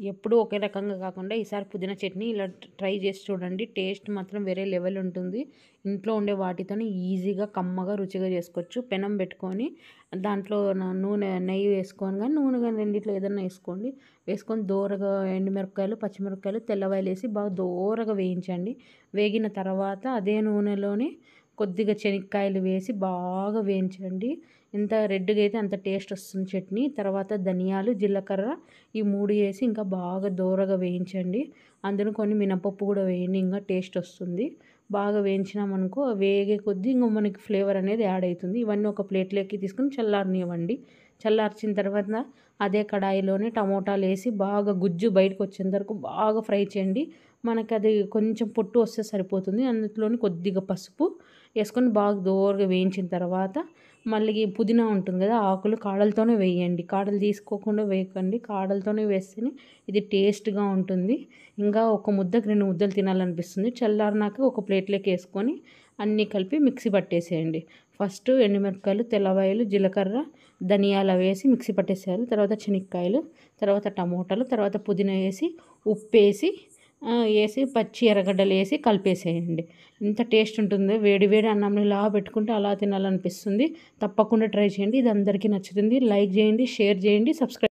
ఎప్పుడూ ఒకే రకంగా కాకుండా ఈసారి పుదీనా చట్నీ ఇలా ట్రై చేసి చూడండి. టేస్ట్ మాత్రం వేరే లెవెల్ ఉంటుంది. ఇంట్లో ఉండే వాటితోని ఈజీగా కమ్మగా రుచిగా చేసుకోవచ్చు. పెనం పెట్టుకొని దాంట్లో నూనె నెయ్యి వేసుకొని కానీ నూనె కానీ రెండిట్లో ఏదన్నా వేసుకోండి. వేసుకొని దోరగా ఎండుమిరపకాయలు పచ్చిమిరపకాయలు తెల్లవాయలు వేసి బాగా దోరగా వేయించండి. వేగిన తర్వాత అదే నూనెలోనే కొద్దిగా శనక్కాయలు వేసి బాగా వేయించండి. ఎంత రెడ్గా అయితే అంత టేస్ట్ వస్తుంది చట్నీ. తర్వాత ధనియాలు జీలకర్ర ఈ 3 వేసి ఇంకా బాగా దోరగా వేయించండి. అందులో కొన్ని మినపప్పు కూడా వేయండి, ఇంకా టేస్ట్ వస్తుంది. బాగా వేయించినామనుకో వేగే కొద్దీ ఇంకా మనకి ఫ్లేవర్ అనేది యాడ్ అవుతుంది. ఇవన్నీ ఒక ప్లేట్లోకి తీసుకొని చల్లారనివ్వండి. చల్లార్చిన తర్వాత అదే కడాయిలోనే టమోటాలు వేసి బాగా గుజ్జు బయటకు వచ్చేంత వరకు బాగా ఫ్రై చేయండి. మనకి అది కొంచెం పొట్టు వస్తే సరిపోతుంది. అందులోని కొద్దిగా పసుపు వేసుకొని బాగా దోరగా వేయించిన తర్వాత మళ్ళీ పుదీనా ఉంటుంది కదా, ఆకులు కాడలతోనే వేయండి. కాడలు తీసుకోకుండా వేయకండి, కాడలతోనే వేస్తేనే ఇది టేస్ట్గా ఉంటుంది. ఇంకా ఒక ముద్దకి 2 ముద్దలు తినాలనిపిస్తుంది. చల్లారినాక ఒక ప్లేట్లోకి వేసుకొని అన్నీ కలిపి మిక్సీ పట్టేసేయండి. ఫస్ట్ ఎండుమిరపకాయలు తెల్లవాయలు జీలకర్ర ధనియాలు వేసి మిక్సీ పట్టేసేయాలి. తర్వాత శనక్కాయలు, తర్వాత టమోటాలు, తర్వాత పుదీనా వేసి ఉప్పు వేసి పచ్చి ఎర్రగడ్డలు వేసి కలిపేసేయండి. ఎంత టేస్ట్ ఉంటుందో, వేడి వేడి అన్నంలో ఇలా పెట్టుకుంటే అలా తినాలనిపిస్తుంది. తప్పకుండా ట్రై చేయండి. ఇది అందరికీ నచ్చుతుంది. లైక్ చేయండి, షేర్ చేయండి, సబ్స్క్రైబ్